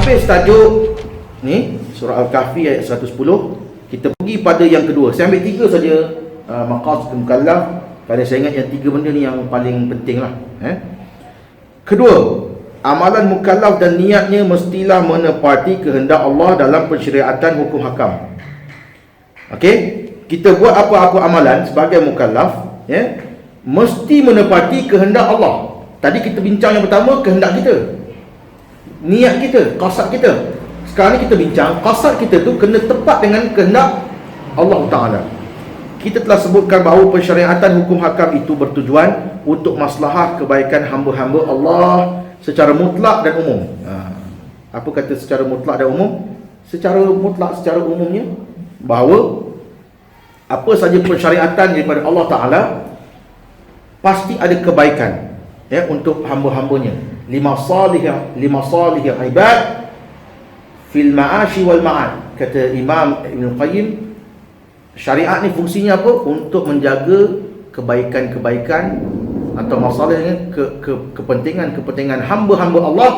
habis tajuk ni surah Al-Kahfi ayat 110, kita pergi pada yang kedua. Saya ambil 3 saja maqasid mukallaf, kerana saya ingat yang 3 benda ni yang paling penting lah. Kedua, amalan mukallaf dan niatnya mestilah menepati kehendak Allah dalam pensyariatan hukum hakam. Okey, kita buat apa-apa amalan sebagai mukallaf, mesti menepati kehendak Allah. Tadi kita bincang yang pertama, kehendak kita, niat kita, qasad kita. Sekarang ni kita bincang qasad kita tu kena tepat dengan kehendak Allah Ta'ala. Kita telah sebutkan bahawa pensyariatan hukum hakam itu bertujuan untuk maslahah kebaikan hamba-hamba Allah secara mutlak dan umum. Apa kata secara mutlak dan umum? Secara mutlak, secara umumnya, bahawa apa saja pensyariatan daripada Allah Ta'ala pasti ada kebaikan untuk hamba-hambanya. Lima salih ibad fil ma'ashi wal ma'ad. Kata Imam Ibn Qayyim, syariat ni fungsinya apa? Untuk menjaga kebaikan-kebaikan atau masalahnya kepentingan hamba-hamba Allah,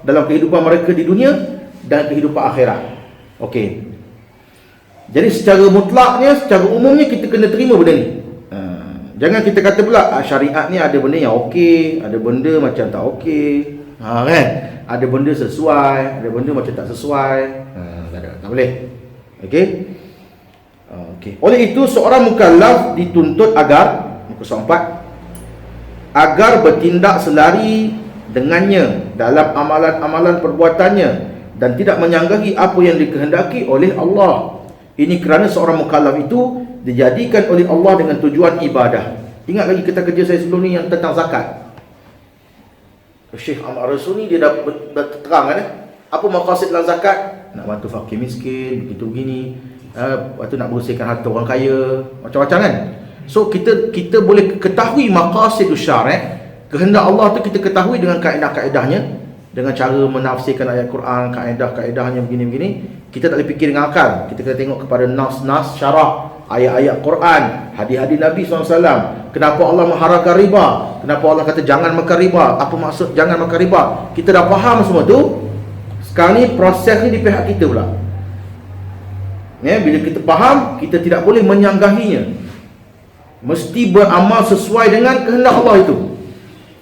dalam kehidupan mereka di dunia dan kehidupan akhirat. Okey. Jadi secara mutlaknya, secara umumnya kita kena terima benda ni. Jangan kita kata pula syariat ni ada benda yang okey, ada benda macam tak okey. Kan? Ada benda sesuai, ada benda macam tak sesuai. Tak boleh. Okey. Okey. Oleh itu seorang mukallaf dituntut agar, muka surat 4, agar bertindak selari dengannya dalam amalan-amalan perbuatannya dan tidak menyanggahi apa yang dikehendaki oleh Allah. Ini kerana seorang mukallaf itu dijadikan oleh Allah dengan tujuan ibadah. Ingat lagi kita kerja saya sebelum ni yang tentang zakat. Syekh Ahmad Rasuni dia dah terang kan, apa maqasid dalam zakat? Nak bantu fakir miskin, begitu begini. Lepas tu nak bersihkan harta orang kaya, macam-macam kan. So kita boleh ketahui maqasidus syara', kehendak Allah tu kita ketahui dengan kaedah-kaedahnya, dengan cara menafsirkan ayat Quran, kaedah-kaedahnya begini-begini. Kita tak boleh fikir dengan akal. Kita kena tengok kepada nas-nas syarak, ayat-ayat Quran, hadis-hadis Nabi SAW. Kenapa Allah mengharamkan riba? Kenapa Allah kata jangan makan riba? Apa maksud jangan makan riba? Kita dah faham semua tu. Sekarang ni proses ni di pihak kita pula. Bila kita faham, kita tidak boleh menyanggahinya. Mesti beramal sesuai dengan kehendak Allah itu.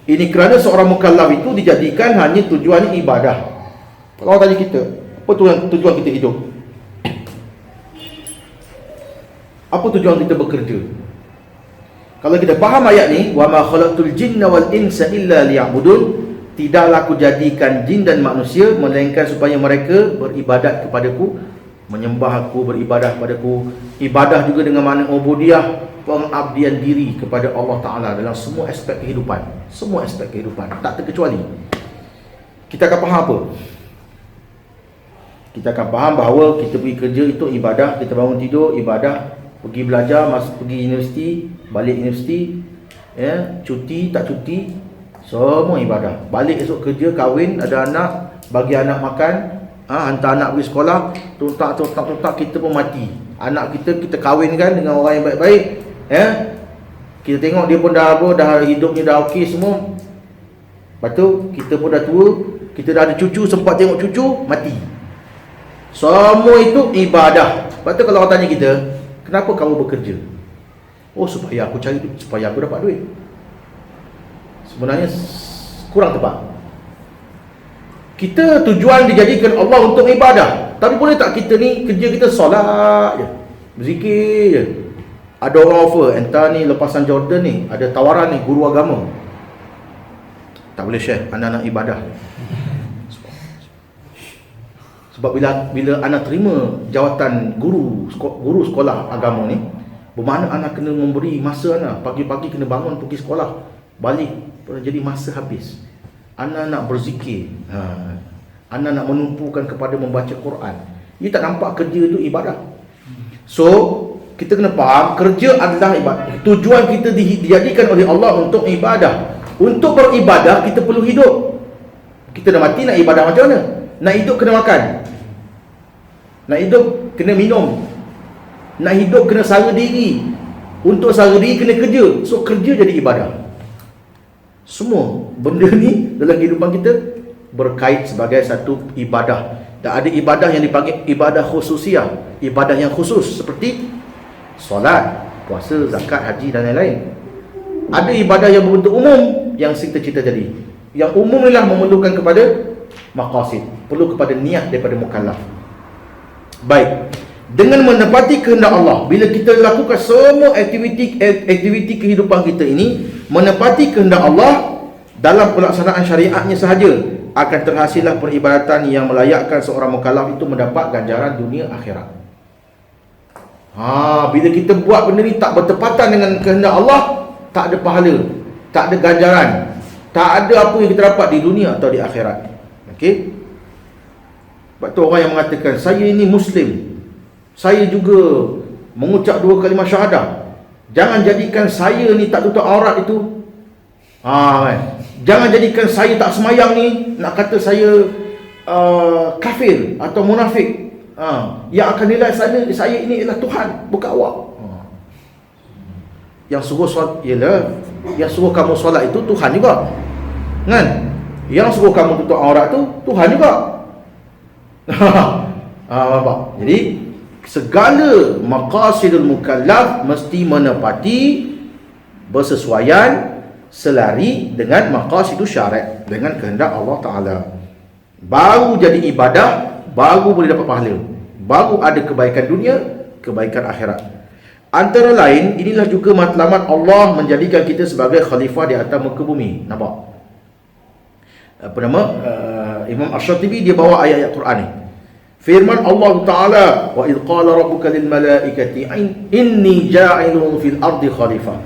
Ini kerana seorang mukallaf itu dijadikan hanya tujuannya ibadah. Kalau tanya kita, apa tujuan kita hidup? Apa tujuan kita bekerja? Kalau kita faham ayat ni, wa ma khalaqtul jinna wal insa illa liya'budun, tidaklah aku jadikan jin dan manusia melainkan supaya mereka beribadat kepadaku, menyembah aku, beribadah kepadaku. Ibadah juga dengan makna ubudiyah, pengabdian diri kepada Allah Ta'ala dalam semua aspek kehidupan. Semua aspek kehidupan, tak terkecuali. Kita akan faham apa? Kita akan faham bahawa kita pergi kerja itu ibadah, kita bangun tidur ibadah, pergi belajar, pergi universiti, balik universiti, cuti, tak cuti, semua ibadah. Balik esok kerja, kahwin, ada anak, bagi anak makan, hantar anak pergi sekolah, tuntak, kita pun mati. Anak kita kahwinkan dengan orang yang baik-baik, kita tengok dia pun dah hidupnya dah okey semua. Lepas tu kita pun dah tua, kita dah ada cucu, sempat tengok cucu, mati. Semua itu ibadah. Lepas tu kalau orang tanya kita, kenapa kamu bekerja? Oh, supaya aku cari duit, supaya aku dapat duit. Sebenarnya kurang tepat. Kita tujuan dijadikan Allah untuk ibadah. Tapi boleh tak kita ni kerja kita solat je, berzikir je. Ada orang offer, entah ni lepasan Jordan ni, ada tawaran ni guru agama. Tak boleh share, anak-anak ibadah. Sebab bila anak terima jawatan guru sekolah agama ni, bermakna anak kena memberi masa anak. Pagi-pagi kena bangun pergi sekolah, balik jadi masa habis. Anak nak berzikir, anak nak menumpukan kepada membaca Quran. Dia tak nampak kerja itu ibadah. So kita kena faham, kerja adalah ibadah. Tujuan kita dijadikan oleh Allah untuk ibadah. Untuk beribadah kita perlu hidup. Kita dah mati, nak ibadah macam mana? Nak hidup kena makan, nak hidup kena minum, nak hidup kena sara diri. Untuk sara diri kena kerja. So kerja jadi ibadah. Semua benda ni dalam kehidupan kita berkait sebagai satu ibadah. Dan ada ibadah yang dipanggil ibadah khususiah, ibadah yang khusus seperti solat, puasa, zakat, haji dan lain-lain. Ada ibadah yang berbentuk umum yang cita-cita tadi. Yang umum ialah memerlukan kepada maqasid, perlu kepada niat daripada mukallaf. Baik, dengan menepati kehendak Allah, bila kita lakukan semua aktiviti kehidupan kita ini menepati kehendak Allah dalam pelaksanaan syariatnya sahaja, akan terhasillah peribadatan yang melayakkan seorang mukallaf itu mendapat ganjaran dunia akhirat. Bila kita buat benda ni tak bertepatan dengan kehendak Allah, tak ada pahala, tak ada ganjaran, tak ada apa yang kita dapat di dunia atau di akhirat. Okey? Sebab tu orang yang mengatakan saya ini Muslim, saya juga mengucap 2 kalimah syahadah, jangan jadikan saya ni tak tutup aurat itu. Kan? Jangan jadikan saya tak semayang ni nak kata saya kafir atau munafik. Yang akan nilai saya ini ialah Tuhan, bukan awak. Yang suruh solat ialah, yang suruh kamu solat itu Tuhan juga, kan? Yang suruh kamu tutup aurat tu Tuhan juga. Nampak? Jadi segala maqasidul mukallaf mesti menepati bersesuaian, selari dengan maqasidus syariat, dengan kehendak Allah Ta'ala. Baru jadi ibadah, baru boleh dapat pahala, baru ada kebaikan dunia, kebaikan akhirat. Antara lain, inilah juga matlamat Allah menjadikan kita sebagai khalifah di atas muka bumi. Nampak? Imam Ash-Shatibi dia bawa ayat-ayat Quran ni. Firman Allah Ta'ala, wa idh qala rabbuka lil malaikati inni ja'ilun fil ardi khalifah.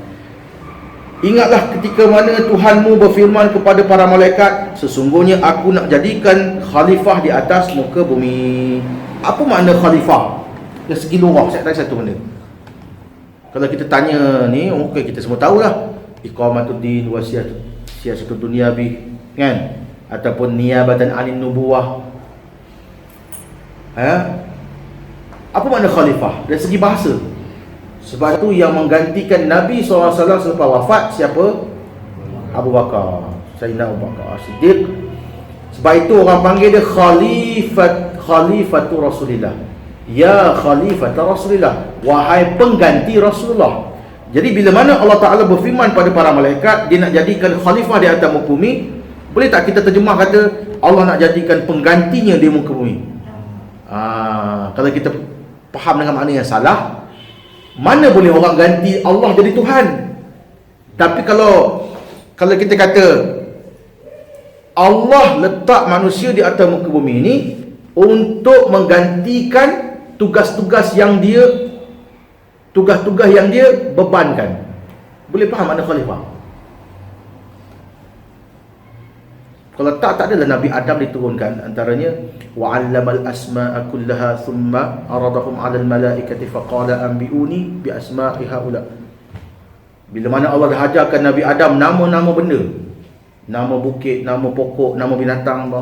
Ingatlah ketika mana Tuhanmu berfirman kepada para malaikat, sesungguhnya aku nak jadikan khalifah di atas muka bumi. Apa makna khalifah? Dari segi lughah, saya tanya satu benda. Kalau kita tanya ni, mungkin kita semua tahulah, iqamatuddin wa siyasatud dunyabi, kan? Ataupun niyabatan anin nubuwah. Apa makna khalifah dari segi bahasa? Sebab itu yang menggantikan Nabi SAW selepas wafat siapa? Abu Bakar, Sayyidina Abu Bakar Siddiq. Sebab itu orang panggil dia Khalifatu Rasulillah. Ya Khalifatu Rasulillah, wahai pengganti Rasulullah. Jadi bila mana Allah Ta'ala berfirman pada para malaikat, dia nak jadikan khalifah di atas muka bumi, boleh tak kita terjemah kata Allah nak jadikan penggantinya di muka bumi? Kalau kita faham dengan makna yang salah, mana boleh orang ganti Allah jadi Tuhan? Tapi kalau kita kata Allah letak manusia di atas muka bumi ini untuk menggantikan tugas-tugas yang dia bebankan, boleh faham makna khalifah? Kalau tak adalah Nabi Adam diturunkan, antaranya wa 'allamal asma'a kullaha thumma aradahum 'alal malaikati faqala anbi'uni bi asma'i haula. Bila mana Allah dah ajarkan Nabi Adam nama-nama benda, nama bukit, nama pokok, nama binatang,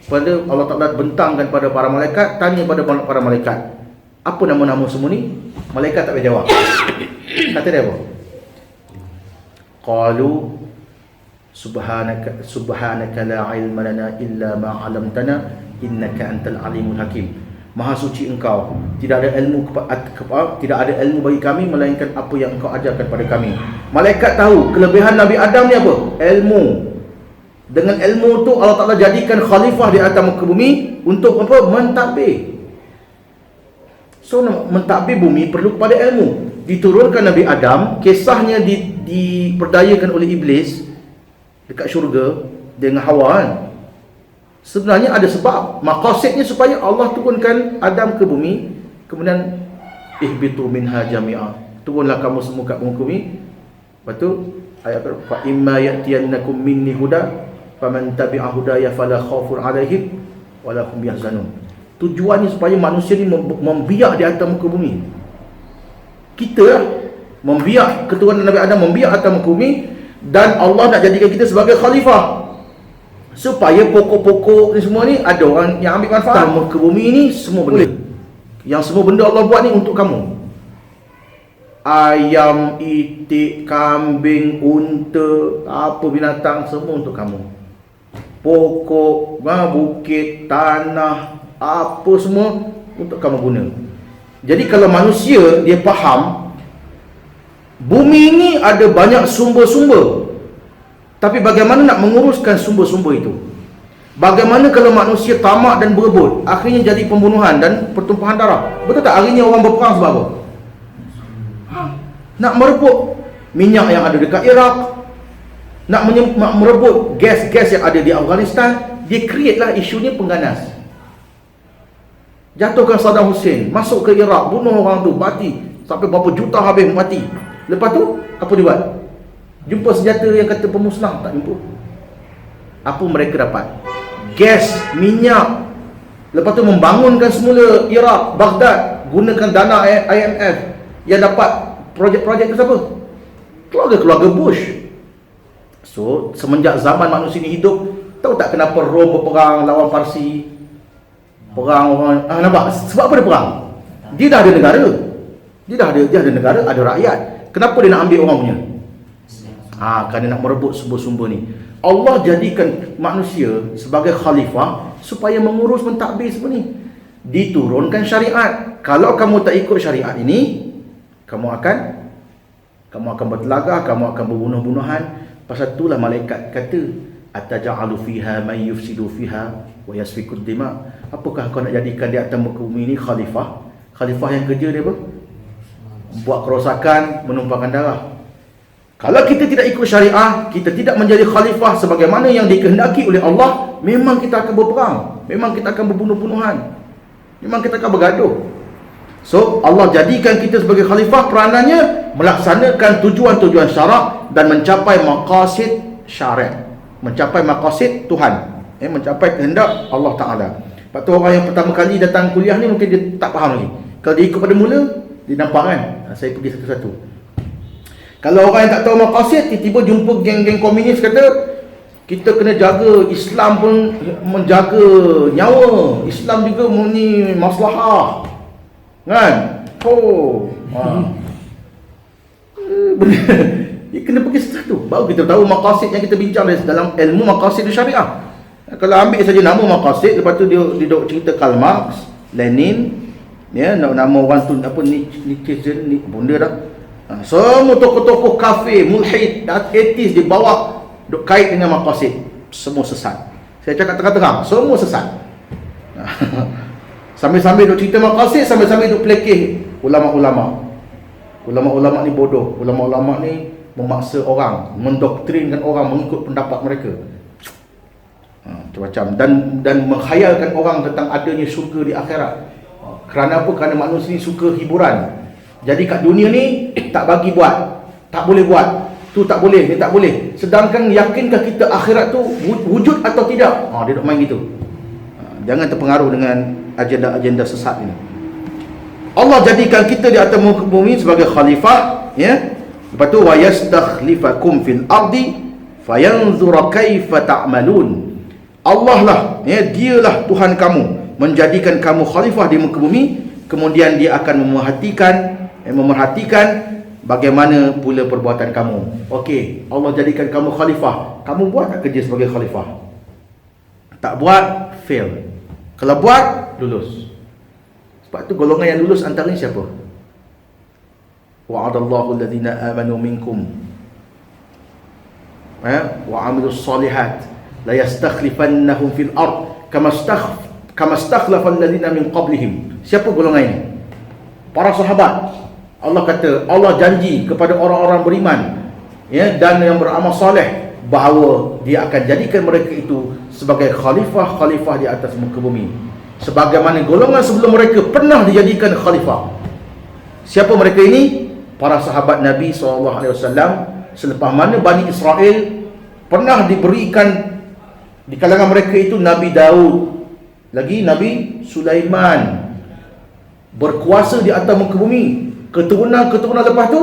pada Allah Ta'ala bentangkan pada para malaikat, tanya pada para malaikat, apa nama-nama semua ni? Malaikat tak boleh jawab. Kata dia apa? Qalu subhanaka la ilma lana illa ma 'allamtana innaka antal alimul hakim. Maha suci engkau, tidak ada ilmu bagi kami melainkan apa yang engkau ajarkan pada kami. Malaikat tahu kelebihan Nabi Adam ni apa? Ilmu. Dengan ilmu tu Allah Ta'ala jadikan khalifah di atas muka bumi untuk apa? Mentadbir. So mentadbir bumi perlu kepada ilmu. Diturunkan Nabi Adam, kisahnya diperdayakan oleh iblis dekat syurga dengan Hawa, kan? Sebenarnya ada sebab, maqasidnya supaya Allah turunkan Adam ke bumi, kemudian ihbitu minha jami'a, turunlah kamu semua kat muka bumi. Lepas tu ayat fa imma ya'tiyannakum minni huda faman tabi'a hudaya fala khaufun 'alaihim wala hum yahzanun. Tujuannya supaya manusia ni membiak di atas muka bumi. Kita lah membiak, keturunan Nabi Adam membiak atas muka bumi, dan Allah nak jadikan kita sebagai khalifah supaya pokok-pokok ni semua ni ada orang yang ambil manfaat. Muka bumi ni semua benda, yang semua benda Allah buat ni untuk kamu. Ayam, itik, kambing, unta, apa binatang, semua untuk kamu. pokok, bukit, tanah, apa semua untuk kamu guna. Jadi kalau manusia dia faham bumi ini ada banyak sumber-sumber, tapi bagaimana nak menguruskan sumber-sumber itu? Bagaimana kalau manusia tamak dan berebut, akhirnya jadi pembunuhan dan pertumpahan darah? Betul tak hari ini orang berperang sebab apa? Nak merebut minyak yang ada dekat Iraq, nak merebut gas-gas yang ada di Afghanistan. Dia create lah isunya pengganas. Jatuhkan Saddam Hussein, masuk ke Iraq, bunuh orang tu, mati. Sampai berapa juta habis mati. Lepas tu, apa dia buat? Jumpa senjata yang kata pemusnah, tak jumpa. Apa mereka dapat? Gas, minyak. Lepas tu membangunkan semula Iraq, Baghdad, gunakan dana IMF. Yang dapat projek-projek ke siapa? Keluarga-keluarga Bush. So, semenjak zaman manusia ni hidup, tahu tak kenapa Rom berperang lawan Parsi? Perang orang, nampak? Sebab apa dia perang? Dia dah ada negara. Dia ada negara, ada rakyat. Kenapa dia nak ambil orang punya? Kerana nak merebut sumber-sumber ni. Allah jadikan manusia sebagai khalifah supaya mengurus mentadbir semua ni. Diturunkan syariat. Kalau kamu tak ikut syariat ini, kamu akan bertelagah, kamu akan berbunuh-bunuhan. Pasal itulah malaikat kata, ataja'alu fiha man yufsidu fiha wa yasfikud dima. Apakah kau nak jadikan di atas muka bumi ini khalifah? Khalifah yang kerja dia apa? Buat kerosakan, menumpahkan darah. Kalau kita tidak ikut syariah, kita tidak menjadi khalifah sebagaimana yang dikehendaki oleh Allah, memang kita akan berperang, memang kita akan berbunuh-bunuhan, memang kita akan bergaduh. So, Allah jadikan kita sebagai khalifah, peranannya melaksanakan tujuan-tujuan syarak dan mencapai maqasid syariat, mencapai maqasid Tuhan, mencapai kehendak Allah Ta'ala. Lepas tu orang yang pertama kali datang kuliah ni mungkin dia tak faham lagi. Kalau dia ikut pada mula, dia nampak kan, saya pergi satu-satu. Kalau orang yang tak tahu maqasid, tiba-tiba jumpa geng-geng komunis kata, kita kena jaga, Islam pun menjaga nyawa, Islam juga ni maslahah, kan? Dia kena pergi satu-satu, baru kita tahu maqasid yang kita bincang dalam ilmu maqasid syariah. Kalau ambil saja nama maqasid, lepas tu dia duk cerita Karl Marx, Lenin, nama orang tu apa ni benda dah. Semua tokoh-tokoh kafir, mulhid, ateis dibawa duk kait dengan maqasid. Semua sesat. Saya cakap terang-terang, semua sesat. Sambil-sambil duk cerita maqasid, sambil-sambil duk pelekeh ulama-ulama. Ulama-ulama ni bodoh. Ulama-ulama ni memaksa orang, mendoktrinkan orang mengikut pendapat mereka. Macam-macam. Dan menghayalkan orang tentang adanya syurga di akhirat. Kerana apa? Kerana manusia ni suka hiburan. Jadi kat dunia ni tak bagi buat, tak boleh buat, tu tak boleh, ni tak boleh. Sedangkan yakinkah kita akhirat tu wujud atau tidak? Dia duk main gitu. Jangan terpengaruh dengan agenda-agenda sesat ini. Allah jadikan kita di atas muka bumi sebagai khalifah, Lepas tu wa yastakhlifakum fil ardi fayanzura kaifa ta'malun. Allah lah, dialah Tuhan kamu, menjadikan kamu khalifah di muka bumi, kemudian dia akan memerhatikan bagaimana pula perbuatan kamu. Okey, Allah jadikan kamu khalifah, kamu buat tak kerja sebagai khalifah? Tak buat, fail. Kalau buat, lulus. Sebab tu golongan yang lulus antaranya siapa? Wa'adallahu alladhina amanu minkum wa 'amilus solihat la yastakhlifannahum fil ard kama istakhlafa alladhina min qablihim. Siapa golongan ini? Para sahabat. Allah kata, Allah janji kepada orang-orang beriman, dan yang beramal soleh, bahawa dia akan jadikan mereka itu sebagai khalifah-khalifah di atas muka bumi, sebagaimana golongan sebelum mereka pernah dijadikan khalifah. Siapa mereka ini? Para sahabat Nabi SAW. Selepas mana Bani Israel pernah diberikan di kalangan mereka itu Nabi Daud, lagi Nabi Sulaiman, berkuasa di atas muka bumi. Keturunan-keturunan lepas tu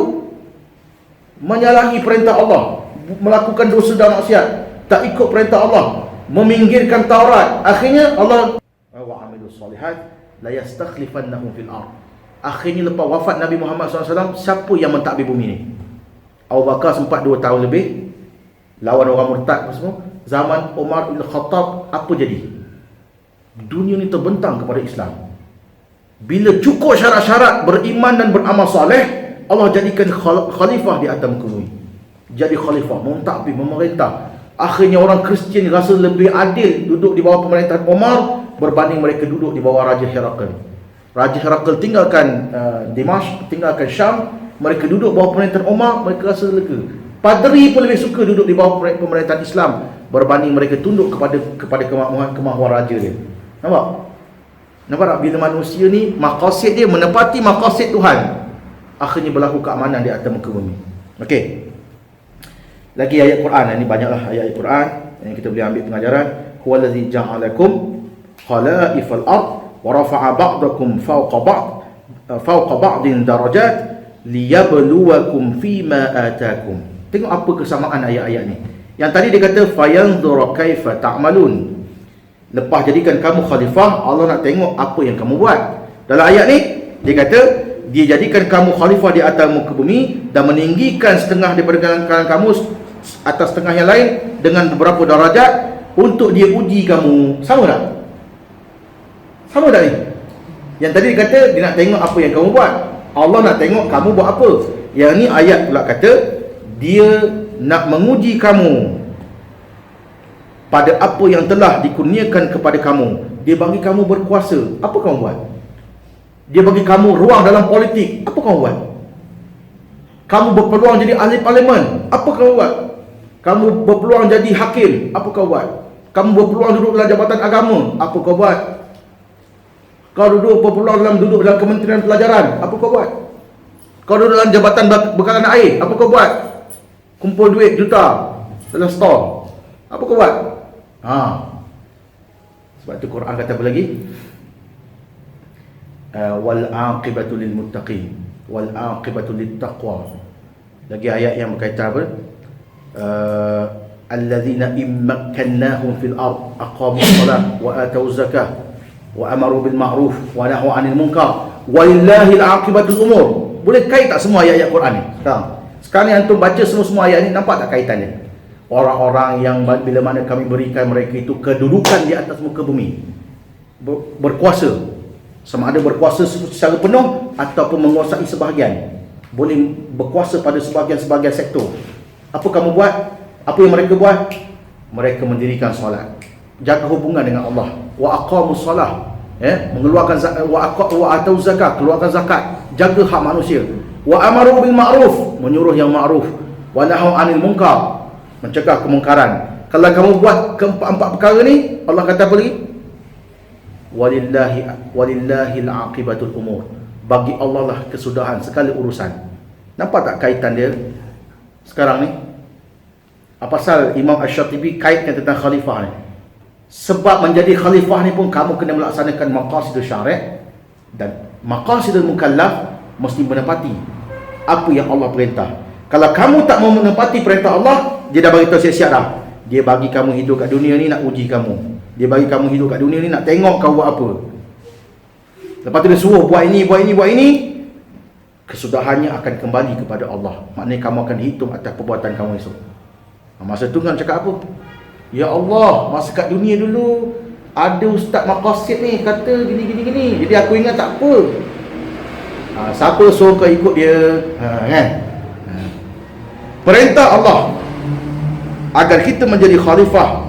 menyalahi perintah Allah, melakukan dosa dan maksiat, tak ikut perintah Allah, meminggirkan Taurat. Akhirnya Allah wa 'amilus solihat la yastakhlifannahum fil ard. Akhirnya lepas wafat Nabi Muhammad SAW, siapa yang mentadbir bumi ni? Abu Bakar sempat 2 tahun lebih lawan orang murtad semua. zaman Umar bin Khattab, apa jadi? Dunia ni terbentang kepada Islam. Bila cukup syarat-syarat beriman dan beramal soleh, Allah jadikan khalifah di atas muka bumi. Jadi khalifah, mentadbir, memerintah. Akhirnya orang Kristian rasa lebih adil duduk di bawah pemerintahan Umar berbanding mereka duduk di bawah Raja Herakl. Raja Herakl tinggalkan Dimashq, tinggalkan Syam, mereka duduk bawah pemerintahan Umar, mereka rasa lega. Padri pun lebih suka duduk di bawah pemerintahan Islam berbanding mereka tunduk kepada kemahuan raja dia. Nampak? Nampak tak? Bila manusia ni maqasid dia menepati maqasid Tuhan, akhirnya berlaku keamanan di atas muka bumi. Okey. Lagi ayat Quran, ini banyaklah ayat Quran yang kita boleh ambil pengajaran. Huwallazi ja'alakum khalaifal ard wa rafa'a ba'dakum fawqa ba'din darajat liyabluwakum fima atakum. Tengok apa kesamaan ayat-ayat ni. Yang tadi dia kata fayanzur kaifa ta'malun. Lepas jadikan kamu khalifah, Allah nak tengok apa yang kamu buat. Dalam ayat ni dia kata dia jadikan kamu khalifah di atas muka bumi dan meninggikan setengah daripada kalangan kamu atas setengah yang lain dengan beberapa darajat untuk dia uji kamu. Sama tak? Sama tak ni? Yang tadi dia kata dia nak tengok apa yang kamu buat. Allah nak tengok kamu buat apa. Yang ni ayat pula kata dia nak menguji kamu pada apa yang telah dikurniakan kepada kamu. Dia bagi kamu berkuasa, apa kamu buat? Dia bagi kamu ruang dalam politik, apa kamu buat? Kamu berpeluang jadi ahli parlimen, apa kamu buat? Kamu berpeluang jadi hakim, apa kamu buat? Kamu berpeluang duduk dalam jabatan agama, apa kau buat? Kau berpeluang duduk dalam Kementerian Pelajaran, apa kau buat? Kau duduk dalam jabatan bekalan air, apa kau buat? Kumpul duit juta dalam store, apa kau buat? Sebab tu Quran kata apa lagi? Wal aqibatu lil muttaqin wal aqibatu lit taqwa. Lagi ayat yang berkaitan apa? Allazina immakkannahum fil ard aqamus salah wa atuz zakah wa amaru bil ma'ruf wa nahu 'anil munkar walillahil aqibatul umur. Boleh kait tak semua ayat-ayat Quran ni? Sekarang ni antum baca semua ayat ni, nampak tak kaitannya? Orang-orang yang bila mana kami berikan mereka itu kedudukan di atas muka bumi, berkuasa, sama ada berkuasa secara penuh ataupun menguasai sebahagian, boleh berkuasa pada sebahagian sektor. Apa kamu buat? Apa yang mereka buat? Mereka mendirikan solat, jaga hubungan dengan Allah, wa aqamus salah, mengeluarkan zakat, wa atuz zakah, keluarkan zakat, jaga hak manusia, wa amaru bil ma'ruf, menyuruh yang ma'ruf, wa nahu 'anil munkar, mencegah kemungkaran. Kalau kamu buat keempat-empat perkara ni, Allah kata apa lagi? Walillahil aqibatul umur. Bagi Allah lah kesudahan segala urusan. Nampak tak kaitan dia sekarang ni? Apa pasal Imam Asy-Syatibi kaitkan tentang khalifah ni? Sebab menjadi khalifah ni pun kamu kena melaksanakan maqasidul syari' dan maqasidul mukallaf, mesti menepati apa yang Allah perintah. Kalau kamu tak mau menepati perintah Allah, dia dah bagi tahu siap-siap dah. Dia bagi kamu hidup kat dunia ni nak uji kamu. Dia bagi kamu hidup kat dunia ni nak tengok kau buat apa. Lepas tu dia suruh buat ini, kesudahannya akan kembali kepada Allah. Maknanya kamu akan dihitung atas perbuatan kamu esok. Masa tu kan cakap apa? Ya Allah, masa kat dunia dulu ada ustaz maqasid ni kata gini. Jadi aku ingat tak apa. Siapa suruh kau ikut dia? Kan? Perintah Allah agar kita menjadi khalifah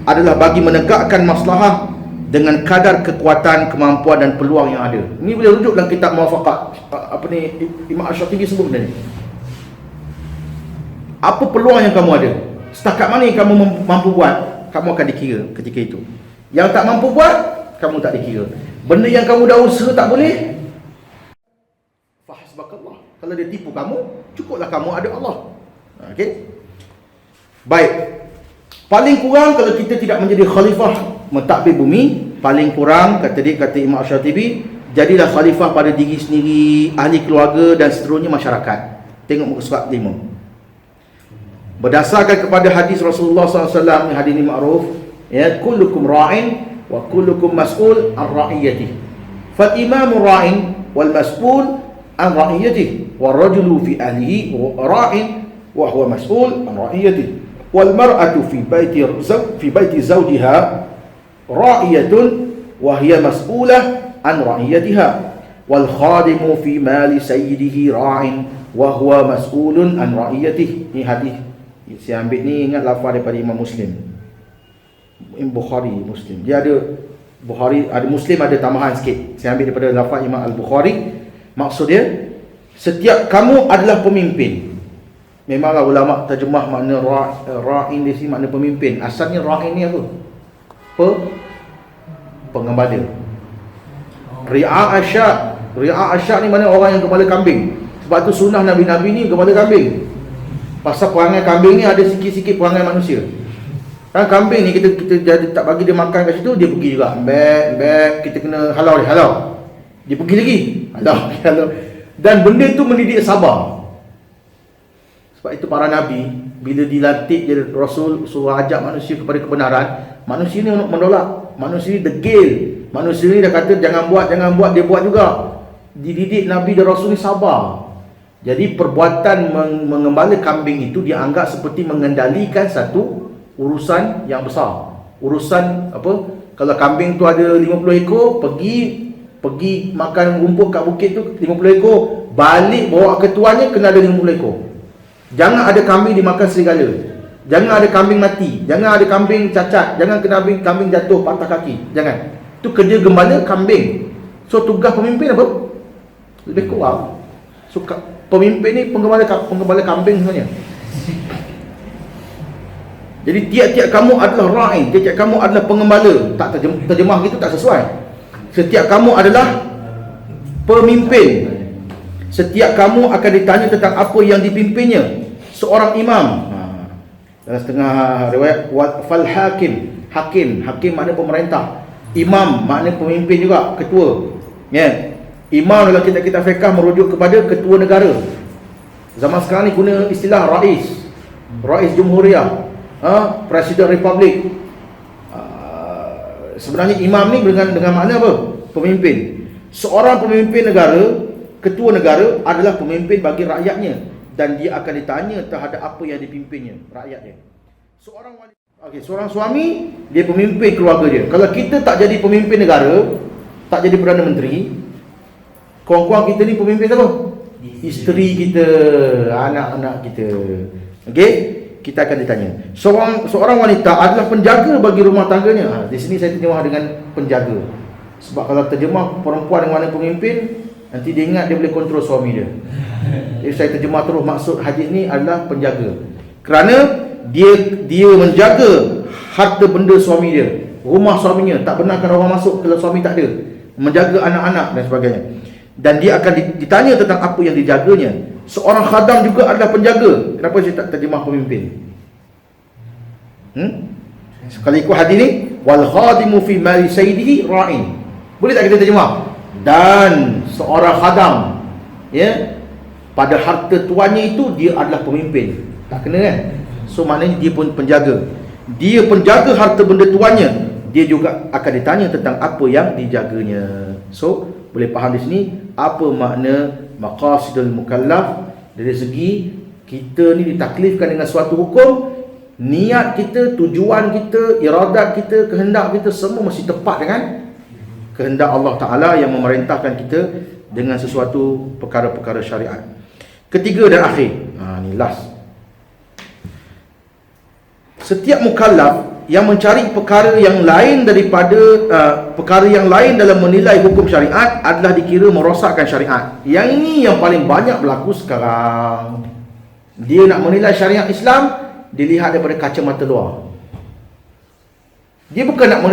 adalah bagi menegakkan maslahah dengan kadar kekuatan, kemampuan dan peluang yang ada. Ini boleh rujuk dalam kitab Muwafaqat Imam Asy-Syatibi sebut benda ni. Apa peluang yang kamu ada? Setakat mana yang kamu mampu buat, kamu akan dikira ketika itu. Yang tak mampu buat, kamu tak dikira. Benda yang kamu dah usaha tak boleh, fahasbakallah. Kalau dia tipu kamu, cukuplah kamu ada Allah. Okey. Baik. Paling kurang kalau kita tidak menjadi khalifah mentadbir bumi, paling kurang kata Imam Asy-Syatibi, jadilah khalifah pada diri sendiri, ahli keluarga dan seterusnya masyarakat. Tengok muka surat 5. Berdasarkan kepada hadis Rasulullah SAW, hadis ini ma'ruf, ya, kullukum ra'in wa kullukum mas'ul an ra'iyatihi. Fal imamu ra'in wal mas'ul an ra'iyatihi, wal rajulu fi ahlihi ra'in wa huwa mas'ul an ra'iyatihi. wal mar'atu fi baiti zawjiha ra'iyatun wa hiya mas'ulah an ra'iyatiha wal khadimu fi mali sayyidihi ra'in wa huwa mas'ulun an ra'iyatihi. Ni hadis saya ambil ni, ingat lafaz daripada Imam Muslim, Bukhari, Muslim. Dia ada Bukhari, ada Muslim, ada tambahan sikit. Saya ambil daripada lafaz Imam Al-Bukhari. Maksud dia, setiap kamu adalah pemimpin. Memanglah ulama terjemah makna ra'in di sini makna pemimpin. Asalnya ra'in ni apa? Pengembala. Ri'a asyak ni mana orang yang gembala kambing. Sebab tu sunnah Nabi-Nabi ni gembala kambing. Pasal perangai kambing ni ada sikit-sikit perangai manusia. Kan kambing ni kita jadi tak bagi dia makan kat situ, dia pergi juga. Bek, kita kena halau dia, halau. Dia pergi lagi. Halau. Dan benda tu mendidik sabar. Sebab itu para nabi bila dilantik jadi rasul, suruh ajak manusia kepada kebenaran, manusia ni menolak. Manusia ni degil. Manusia ni dah kata jangan buat, dia buat juga. Dididik nabi dan rasul ni sabar. Jadi perbuatan mengembala kambing itu dianggap seperti mengendalikan satu urusan yang besar. Urusan apa? Kalau kambing tu ada 50 ekor, pergi makan rumput kat bukit tu 50 ekor, balik bawa ke tuannya kena ada 50 ekor. Jangan ada kambing dimakan serigala. Jangan ada kambing mati. Jangan ada kambing cacat. Jangan kena kambing jatuh patah kaki. Jangan. Itu kerja gembala kambing. So tugas pemimpin apa? Lebih kurang. So pemimpin ni penggembala kambing sebenarnya. Jadi tiap-tiap kamu adalah ra'in, tiap-tiap kamu adalah pengembala. Tak terjemah gitu tak sesuai. Setiap kamu adalah pemimpin. Setiap kamu akan ditanya tentang apa yang dipimpinnya. Seorang imam. Dalam setengah riwayat fal hakim. Hakim makna pemerintah. Imam makna pemimpin juga, ketua. Ya. Imam dalam kitab-kitab fiqh merujuk kepada ketua negara. Zaman sekarang ni guna istilah Rais Jumhuriyah, Presiden Republik. Sebenarnya imam ni dengan makna apa? Pemimpin. Seorang pemimpin negara, ketua negara adalah pemimpin bagi rakyatnya, dan dia akan ditanya terhadap apa yang dipimpinnya, rakyatnya. Seorang suami, dia pemimpin keluarga dia. Kalau kita tak jadi pemimpin negara, tak jadi Perdana Menteri, kawan-kawan kita ni pemimpin siapa? Isteri kita, anak-anak kita. Okey, kita akan ditanya. Seorang wanita adalah penjaga bagi rumah tangganya. Di sini saya terjemah dengan penjaga. Sebab kalau terjemah perempuan dengan mana pemimpin, nanti dia ingat dia boleh kontrol suami dia. Jadi saya terjemah terus maksud hadis ni adalah penjaga. Kerana dia menjaga harta benda suami dia, rumah suaminya, tak benarkan orang masuk kalau suami tak ada, menjaga anak-anak dan sebagainya. Dan dia akan ditanya tentang apa yang dijaganya. Seorang khadam juga adalah penjaga. Kenapa saya tak terjemah pemimpin? Sekali ikut hadis ni, wal khadimu fi mali sayyidihi ra'in. Boleh tak kita terjemah? Dan seorang khadam, ya, pada harta tuannya itu dia adalah pemimpin. Tak kena kan? So maknanya dia pun penjaga. Dia penjaga harta benda tuannya, dia juga akan ditanya tentang apa yang dijaganya. So boleh faham di sini apa makna maqasidul mukallaf. Dari segi kita ni ditaklifkan dengan suatu hukum, niat kita, tujuan kita, iradat kita, kehendak kita semua mesti tepat dengan kehendak Allah Ta'ala yang memerintahkan kita dengan sesuatu perkara-perkara syariat. Ketiga dan akhir, ni last. Setiap mukallaf yang mencari perkara yang lain daripada perkara yang lain dalam menilai hukum syariat adalah dikira merosakkan syariat. Yang ini yang paling banyak berlaku sekarang. Dia nak menilai syariat Islam, dilihat daripada kacamata luar. Dia bukan nak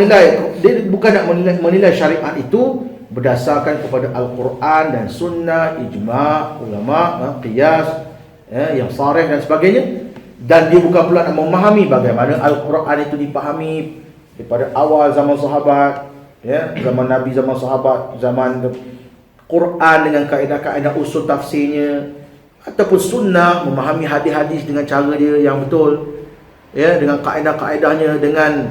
menilai syariat itu berdasarkan kepada Al-Quran dan Sunnah, ijma' ulama, qiyas, yang sarih dan sebagainya. Dan dia bukan pula nak memahami bagaimana Al-Quran itu dipahami daripada awal zaman sahabat, ya, zaman Nabi, zaman sahabat, zaman Quran dengan kaedah-kaedah usul tafsirnya, ataupun sunnah, memahami hadis-hadis dengan cara dia yang betul, ya, dengan kaedah-kaedahnya, dengan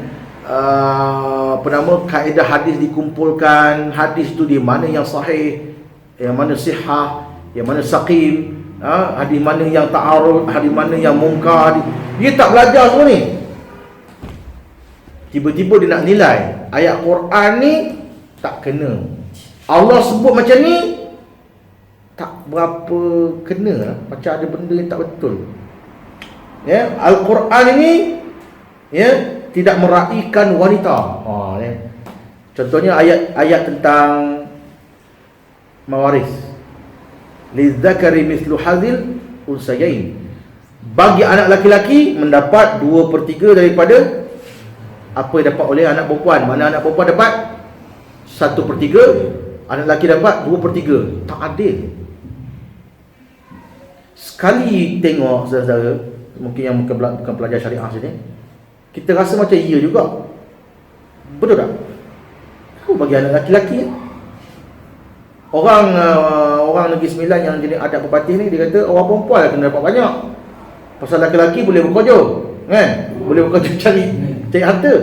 kaedah hadis dikumpulkan, hadis itu di mana yang sahih, yang mana sihah, yang mana saqim, Hadis mana yang ta'arud, hadis mana yang mungkar. Dia tak belajar semua ni. Tiba-tiba dia nak nilai ayat Quran ni tak kena. Allah sebut macam ni tak berapa kena, macam ada benda yang tak betul. Ya, Al-Quran ini tidak meraihkan wanita. Contohnya ayat tentang mawaris. Lizzakari mislu hazil unsayain. Bagi anak laki-laki mendapat 2/3 daripada apa yang dapat oleh anak perempuan. Mana anak perempuan dapat 1/3, anak lelaki dapat 2/3. Tak adil. Sekali tengok saudara, mungkin yang bukan pelajar syariah sini, kita rasa macam iya juga. Betul tak? Aku bagi anak lelaki. Orang Negeri Sembilan yang jadi adat pepatih ni, dia kata orang perempuan lah kena dapat banyak. Pasal lelaki boleh berkerja, kan? Boleh berkerja cari harta.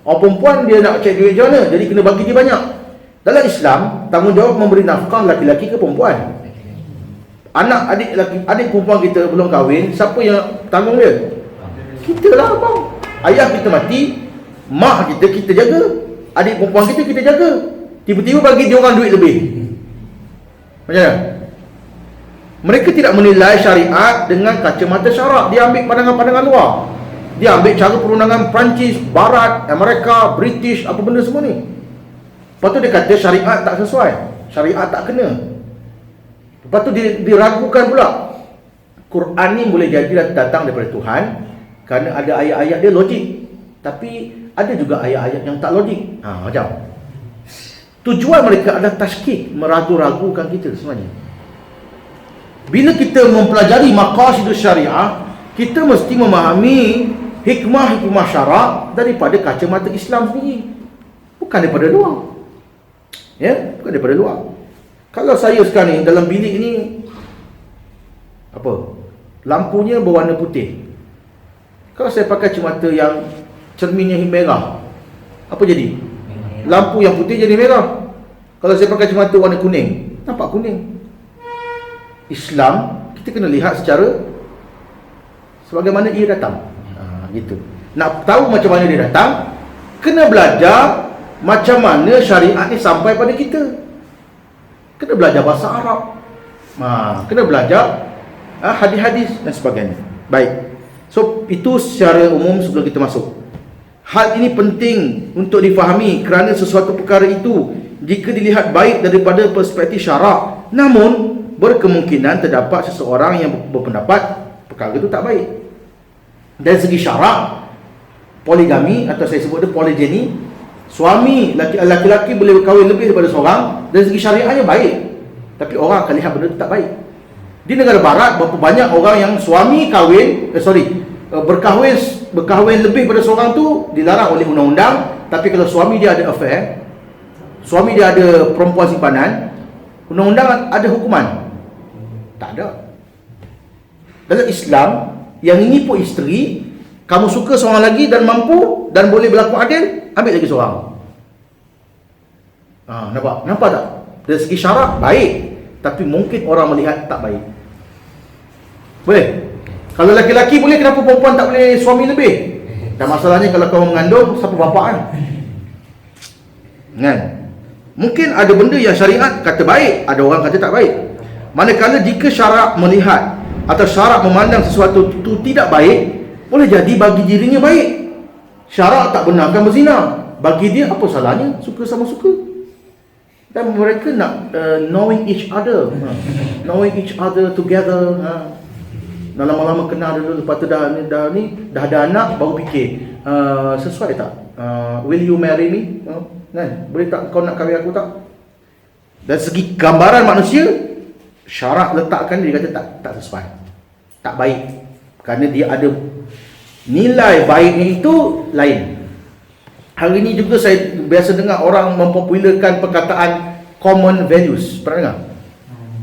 Orang perempuan dia nak cari duit macam mana, jadi kena bagi dia banyak. Dalam Islam, tanggungjawab memberi nafkah lelaki ke perempuan. Adik perempuan kita belum kahwin, siapa yang tanggung dia? Kita lah abang. Ayah kita mati, mak kita jaga. Adik perempuan kita jaga. Tiba-tiba bagi dia orang duit lebih. Macam mana? Mereka tidak menilai syariat dengan kacamata syarak. Dia ambil pandangan-pandangan luar. Dia ambil cara perundangan Perancis, Barat, Amerika, British, apa benda semua ni. Lepas tu dia kata syariat tak sesuai, syariat tak kena. Lepas tu diragukan pula. Quran ni boleh jadi datang daripada Tuhan kerana ada ayat-ayat dia logik, tapi ada juga ayat-ayat yang tak logik. Macam tujuan mereka adalah tashkik, meragu-ragukan kita sebenarnya. Bila kita mempelajari maqasidus syariah, kita mesti memahami hikmah-hikmah syarak daripada kacamata Islam sendiri, bukan daripada luar. Bukan daripada luar. Kalau saya sekarang ni dalam bilik ni, lampunya berwarna putih. Kalau saya pakai kacamata yang cerminnya merah, apa jadi? Lampu yang putih jadi merah. Kalau saya pakai kacamata warna kuning, nampak kuning. Islam kita kena lihat secara sebagaimana ia datang. Gitu. Nak tahu macam mana dia datang, kena belajar macam mana syariat ni sampai pada kita. Kena belajar bahasa Arab, kena belajar hadis-hadis dan sebagainya. Baik. So itu secara umum sebelum kita masuk. Hal ini penting untuk difahami kerana sesuatu perkara itu jika dilihat baik daripada perspektif syarak, namun berkemungkinan terdapat seseorang yang berpendapat perkara itu tak baik. Dari segi syarak, poligami atau saya sebut dia poligeny, suami laki-laki boleh berkahwin lebih daripada seorang, dari segi syariahnya baik, tapi orang akan lihat benda itu tak baik. Di negara barat, berapa banyak orang yang suami berkahwin lebih daripada seorang tu dilarang oleh undang-undang, tapi kalau suami dia ada affair, suami dia ada perempuan simpanan, undang-undang ada hukuman. Tak ada. Dalam Islam, yang ini pun isteri, kamu suka seorang lagi dan mampu dan boleh berlaku adil, ambil lagi seorang. Nampak tak? Dari segi syarak baik, tapi mungkin orang melihat tak baik. Boleh? Kalau lelaki-lelaki boleh, kenapa perempuan tak boleh suami lebih? Dan masalahnya kalau kau mengandung, siapa bapa kan? Mungkin ada benda yang syariat kata baik, ada orang kata tak baik. Manakala jika syarak melihat atau syarak memandang sesuatu itu tidak baik, boleh jadi bagi dirinya baik. Syarak tak benarkan berzina, bagi dia apa salahnya? Suka sama suka. Dan mereka nak knowing each other, knowing each other together. Lama-lama kenal dulu, lepas tu dah ada anak, baru fikir sesuai tak? Will you marry me? Kan? Boleh tak kau nak kahwin aku tak? Dari segi gambaran manusia, syarak letakkan dia kata tak sesuai, tak baik, kerana dia ada nilai baiknya itu lain. Hari ini juga saya biasa dengar orang mempopularkan perkataan common values. Pernah dengar?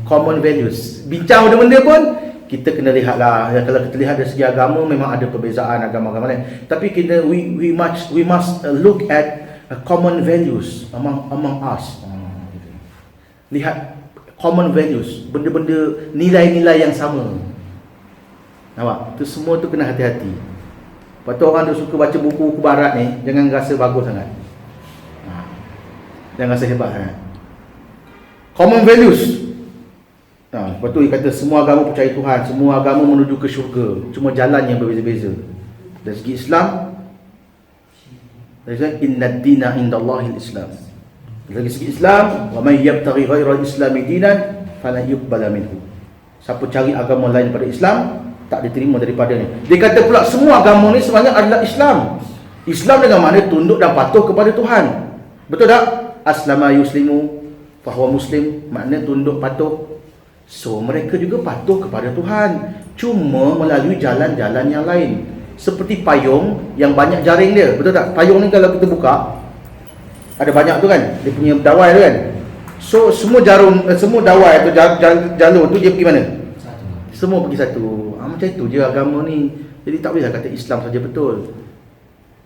Common values. Bincang benda-benda pun kita kena lihatlah. Kalau kita lihat dari segi agama, memang ada perbezaan agama-agama lain, tapi kita we must look at common values among us. Lihat common values, benda-benda nilai-nilai yang sama. Nampak? Tu semua tu kena hati-hati. Lepas tu orang tu suka baca buku barat ni, jangan rasa bagus sangat. Jangan rasa hebat sangat. Common values. Lepas tu dia kata semua agama percaya Tuhan, semua agama menuju ke syurga, cuma jalan yang berbeza-beza. Dari segi Islam, inna ad-dina indallahil Islam. Dari segi Islam, wa may yabtaghi ghairal islami dinan falan yuqbala minhu. Siapa cari agama lain daripada Islam, tak diterima daripada ni. Dia kata pula semua agama ni sebenarnya adalah Islam. Islam dengan makna tunduk dan patuh kepada Tuhan. Betul tak? Aslama yuslimu fahuwa muslim, makna tunduk patuh. So mereka juga patuh kepada Tuhan, cuma melalui jalan-jalan yang lain. Seperti payung yang banyak jaring dia. Betul tak? Payung ni kalau kita buka, ada banyak tu kan, dia punya dawai tu kan. So semua semua dawai atau jalur tu dia pergi mana? Semua pergi satu. Macam itu je agama ni. Jadi tak bolehlah kata Islam saja betul.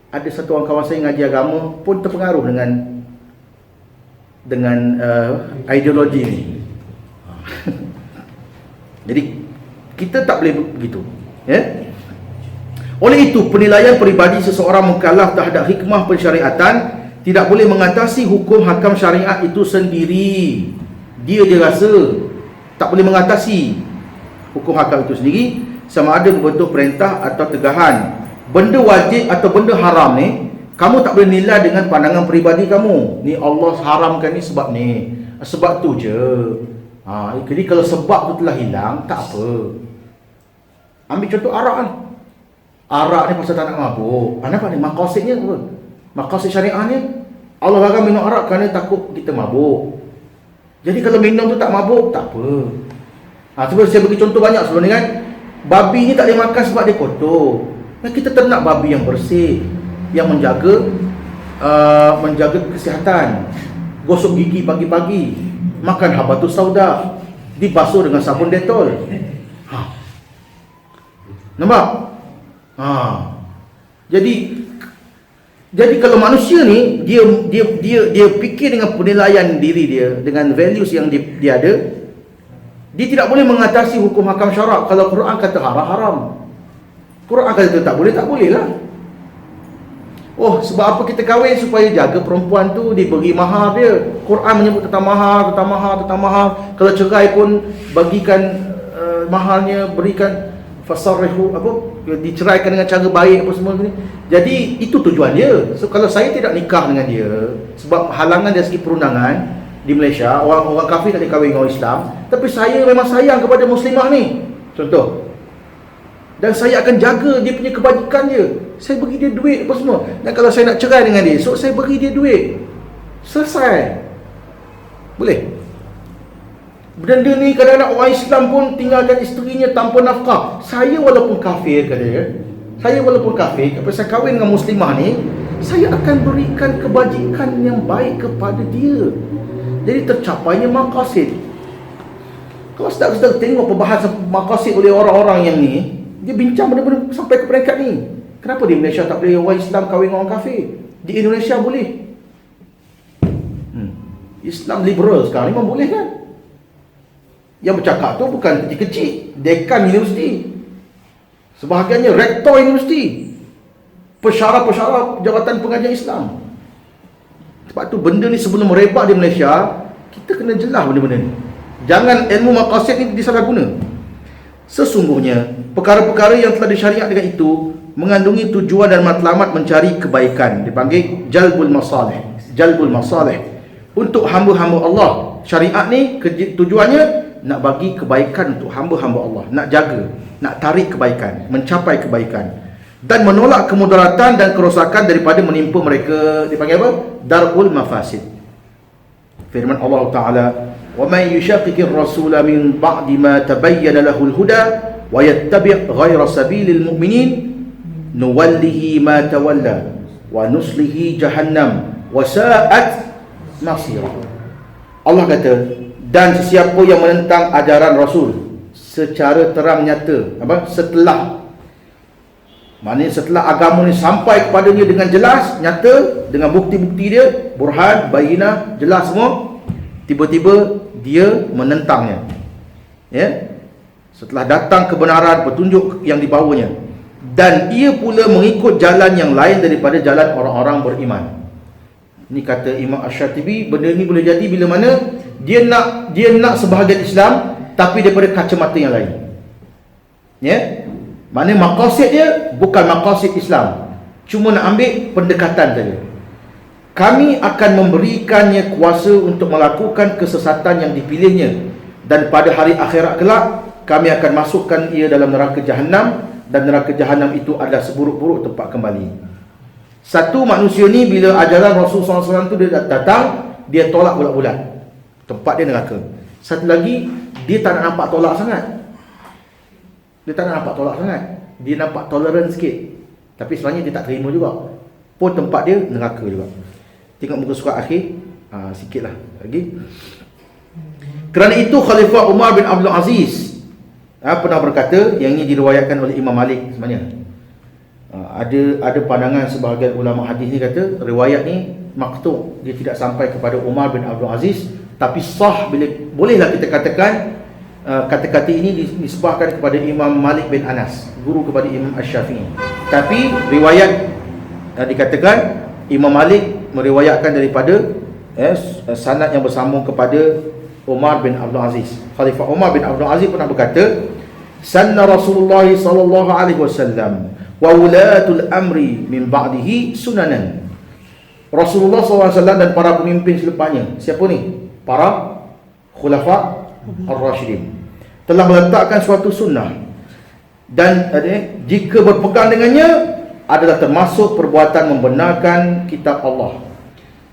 Ada satu orang kawan saya ngaji agama pun terpengaruh dengan ideologi ni. Jadi kita tak boleh begitu, ya. Oleh itu penilaian peribadi seseorang mukallaf terhadap hikmah pensyariatan tidak boleh mengatasi hukum hakam syariat itu sendiri. Dia rasa tak boleh mengatasi hukum hakam itu sendiri, sama ada berbentuk perintah atau tegahan. Benda wajib atau benda haram ni kamu tak boleh nilai dengan pandangan peribadi kamu. Ni Allah haramkan ni sebab ni, sebab tu je. Jadi kalau sebab tu telah hilang, tak apa. Ambil contoh arak kan. Arak ni pasal tak nak mabuk. Nampak ni maqasidnya apa? Maqasid syariah ni, Allah larang minum arak kerana takut kita mabuk. Jadi kalau minum tu tak mabuk, tak apa. Sebab saya bagi contoh banyak sebelum ni kan. Babi ni tak boleh makan sebab dia kotor. Kita ternak babi yang bersih, yang menjaga kesihatan. Gosok gigi pagi-pagi, makan habatus sauda, dibasuh dengan sabun Dettol. Nampak? Jadi kalau manusia ni dia fikir dengan penilaian diri dia, dengan values yang dia ada, dia tidak boleh mengatasi hukum hakam syarak. Kalau Quran kata haram, haram. Quran kata tak boleh, tak boleh lah. Oh, sebab apa kita kahwin? Supaya jaga perempuan tu, diberi mahar dia. Quran menyebut tentang mahar. Kalau cerai pun bagikan maharnya, berikan fasarrihu, diceraikan dengan cara baik apa semua ni. Jadi itu tujuan dia. So kalau saya tidak nikah dengan dia sebab halangan dari segi perundangan di Malaysia, orang kafir tak boleh kahwin dengan orang Islam, tapi saya memang sayang kepada muslimah ni, contoh, dan saya akan jaga dia punya kebajikan dia. Saya bagi dia duit apa semua. Dan kalau saya nak cerai dengan dia, so saya bagi dia duit. Selesai. Boleh. Benda ni kadang-kadang orang Islam pun tinggalkan isterinya tanpa nafkah. Saya walaupun kafir, kata dia, saya walaupun kafir, kalau saya kahwin dengan muslimah ni, saya akan berikan kebajikan yang baik kepada dia. Jadi tercapainya maqasid. Kalau sedang tengok perbahasan maqasid oleh orang-orang yang ni, dia bincang benda-benda sampai ke peringkat ni. Kenapa di Malaysia tak boleh orang Islam kahwin dengan orang kafir? Di Indonesia boleh. Islam liberal sekarang memang boleh kan? Yang bercakap tu bukan kecil-kecil, dekan universiti, sebahagiannya rektor universiti, pensyarah-pensyarah Jabatan Pengajian Islam. Sebab tu benda ni sebelum merebak di Malaysia, kita kena jelas benda-benda ni. Jangan ilmu maqasid ni disalahguna. Sesungguhnya perkara-perkara yang telah disyariat dengan itu mengandungi tujuan dan matlamat mencari kebaikan, dipanggil jalbul masalih. Jalbul masalih untuk hamba-hamba Allah. Syariat ni tujuannya nak bagi kebaikan untuk hamba-hamba Allah, nak jaga, nak tarik kebaikan, mencapai kebaikan, dan menolak kemudaratan dan kerosakan daripada menimpa mereka. Dipanggil apa? Darul mafasid. Firman Allah Ta'ala, وَمَنْ يُشَقِّقِ الرَّسُولَ مِنْ بَعْدِ مَا تَبَيَّنَ لَهُ الْهُدَى وَيَتَّبِعْ غَيْرَ سَبِيلِ الْمُؤْمِنِينَ نُوَلِّهِ مَا تَوَلَّى وَنُصْلِهِ جَهَنَّمْ وَسَاءَتْ مَصِيرًا. Allah kata, dan sesiapa yang menentang ajaran Rasul secara terang nyata, setelah, maknanya setelah agama ni sampai kepadanya dengan jelas, nyata, dengan bukti-bukti dia, burhan, bayinah, jelas semua, tiba-tiba dia menentangnya. Ya. Setelah datang kebenaran, petunjuk yang dibawanya, dan ia pula mengikut jalan yang lain daripada jalan orang-orang beriman. Ini kata Imam Asy-Syatibi, benda ni boleh jadi bila mana dia nak sebahagian Islam tapi daripada kacamata yang lain. Ya. Mana maqasid dia bukan maqasid Islam, cuma nak ambil pendekatan saja. Kami akan memberikannya kuasa untuk melakukan kesesatan yang dipilihnya, dan pada hari akhirat kelak kami akan masukkan ia dalam neraka Jahannam, dan neraka Jahannam itu adalah seburuk-buruk tempat kembali. Satu, manusia ni bila ajaran Rasulullah SAW tu dia datang, dia tolak bulat-bulat, tempat dia neraka. Satu lagi, dia tak nak nampak tolak sangat. Dia tak nak nampak tolak sangat, dia nampak toleran sikit, tapi sebenarnya dia tak terima juga, pun tempat dia neraka juga. Tengok muka surat akhir, sikit lah lagi. Kerana itu Khalifah Umar bin Abdul Aziz pernah berkata, yang ini diriwayatkan oleh Imam Malik sebenarnya. Ada pandangan sebahagian ulama hadis ni kata riwayat ni maktu', dia tidak sampai kepada Umar bin Abdul Aziz, tapi sah, bolehlah kita katakan kata-kata ini disebahkan kepada Imam Malik bin Anas, guru kepada Imam Asy-Syafi'i. Tapi riwayat dikatakan Imam Malik meriwayatkan daripada sanad yang bersambung kepada Umar bin Abdul Aziz. Khalifah Umar bin Abdul Aziz pernah berkata, sanna Rasulullah sallallahu alaihi wasallam wa ulatul amri min ba'dihi sunanan. Rasulullah SAW dan para pemimpin selepasnya, siapa ni? Para khulafa ar-rasyidin, telah meletakkan suatu sunnah, dan jika berpegang dengannya adalah termasuk perbuatan membenarkan kitab Allah.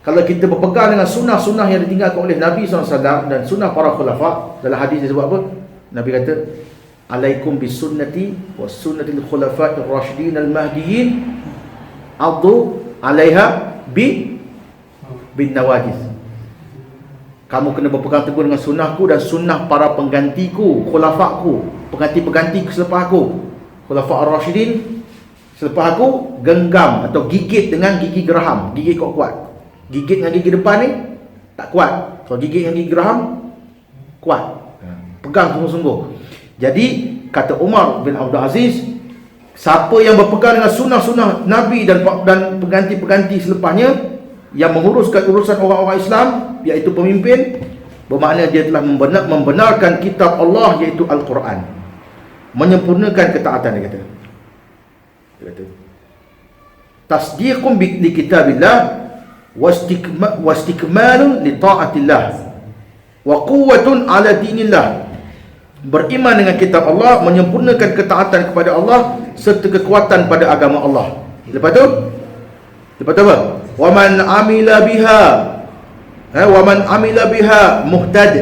Kalau kita berpegang dengan sunnah-sunnah yang ditinggalkan oleh Nabi SAW dan sunnah para khulafa, dalam hadis dia sebut apa? Nabi kata, alaikum bisunnati wa sunnatil khulafa'ir rasyidin al-mahdiyyin addu 'alaiha bin nawajis. Kamu kena berpegang teguh dengan sunnahku dan sunnah para penggantiku, khulafaku, pengganti-pengganti selepas aku, khulafa' ar-rasyidin selepas aku, genggam atau gigit dengan gigi geraham, gigit kuat-kuat. Gigit dengan gigi depan ni tak kuat, kalau gigit dengan gigi geraham kuat, pegang sungguh-sungguh. Jadi kata Umar bin Abdul Aziz, siapa yang berpegang dengan sunnah-sunnah Nabi dan pengganti-pengganti selepasnya yang menguruskan urusan orang-orang Islam, iaitu pemimpin, bermakna dia telah membenarkan kitab Allah, iaitu Al-Quran, menyempurnakan ketaatan. Dia kata tasdiqun li kitabillah wastikmalun li ta'atillah wa quwwatun ala dinillah. Beriman dengan kitab Allah, menyempurnakan ketaatan kepada Allah serta kekuatan pada agama Allah. Lepas tu apa? Wa man amila biha muhtad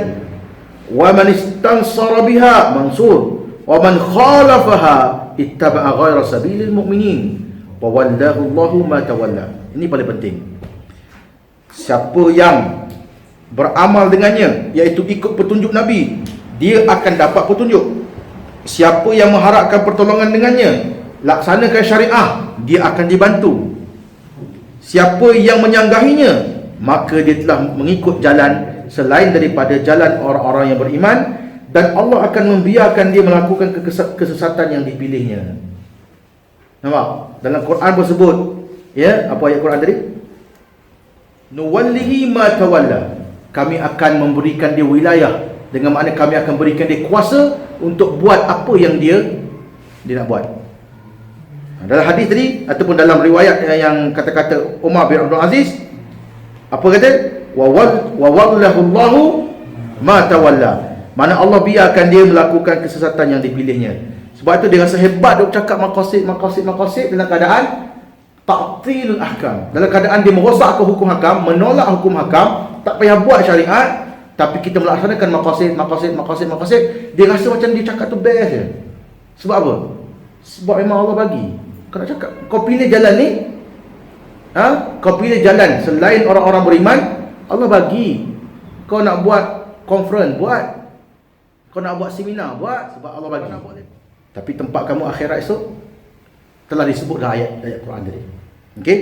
wa man istansara biha mansur wa man khalafaha ittaba'a ghaira sabilil mu'minin wa wallahu Allahu ma tawalla. Ini paling penting. Siapa yang beramal dengannya, iaitu ikut petunjuk Nabi, dia akan dapat petunjuk. Siapa yang mengharapkan pertolongan dengannya, laksanakan syariah, dia akan dibantu. Siapa yang menyanggahinya, maka dia telah mengikut jalan selain daripada jalan orang-orang yang beriman, dan Allah akan membiarkan dia melakukan kesesatan yang dipilihnya. Nampak? Dalam Quran bersebut, ya, apa ayat Quran tadi? Nuwallihi ma tawalla. Kami akan memberikan dia wilayah, dengan makna kami akan berikan dia kuasa untuk buat apa yang dia nak buat. Dalam hadis tadi ataupun dalam riwayat yang kata-kata Umar bin Abdul Aziz, apa kata? Wa wallahu Allahu ma tawalla. Mana Allah biarkan dia melakukan kesesatan yang dipilihnya. Sebab itu dia rasa hebat dia bercakap maqasid dalam keadaan ta'tilul ahkam, dalam keadaan dia merosakkan hukum hakam, menolak hukum hakam, tak payah buat syariat, tapi kita melaksanakan maqasid. Dia rasa macam dia cakap tu best je. Sebab apa? Sebab memang Allah bagi. Kau nak cakap, kau pilih jalan ni, kau pilih jalan selain orang-orang beriman, Allah bagi. Kau nak buat conference, buat. Kau nak buat seminar, buat. Sebab Allah bagi. Tapi tempat kamu akhirat esok telah disebut dalam ayat Quran tadi. Okey?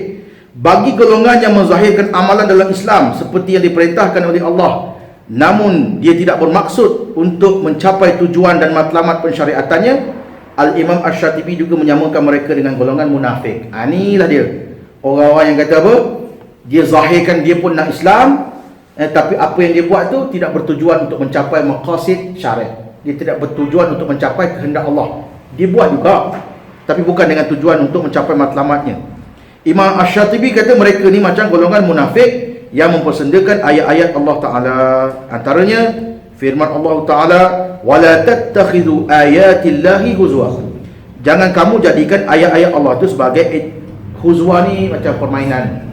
Bagi golongan yang menzahirkan amalan dalam Islam seperti yang diperintahkan oleh Allah namun dia tidak bermaksud untuk mencapai tujuan dan matlamat pensyariatannya, Al-Imam Asy-Syatibi juga menyamakan mereka dengan golongan munafik. Inilah dia orang-orang yang kata apa, dia zahirkan dia pun nak Islam, tapi apa yang dia buat tu tidak bertujuan untuk mencapai maqasid syariat. Dia tidak bertujuan untuk mencapai kehendak Allah. Dia buat juga, tapi bukan dengan tujuan untuk mencapai matlamatnya. Imam Asy-Syatibi kata mereka ni macam golongan munafik yang mempersendakan ayat-ayat Allah Ta'ala. Antaranya firman Allah Ta'ala, wala tattakhidhu ayatillahi huzwa. Jangan kamu jadikan ayat-ayat Allah itu sebagai huzwa, ni macam permainan,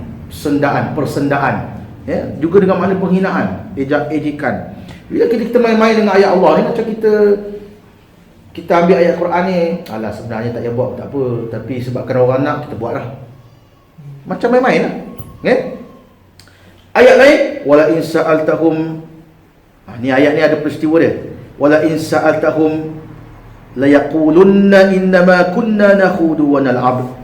persendaan, ya, juga dengan makna penghinaan, ejekan. Bila kita main-main dengan ayat Allah ni, macam kita ambil ayat Quran ni, alah sebenarnya tak payah buat, tak apa, tapi sebabkan orang nak, kita buat lah. Macam main-main lah, ya? Ayat lain, wala in sa'altahum, ni ayat ni ada peristiwa dia, wala in sa'altahum la yaqulunna innama kunna nakhudu wa nal'ab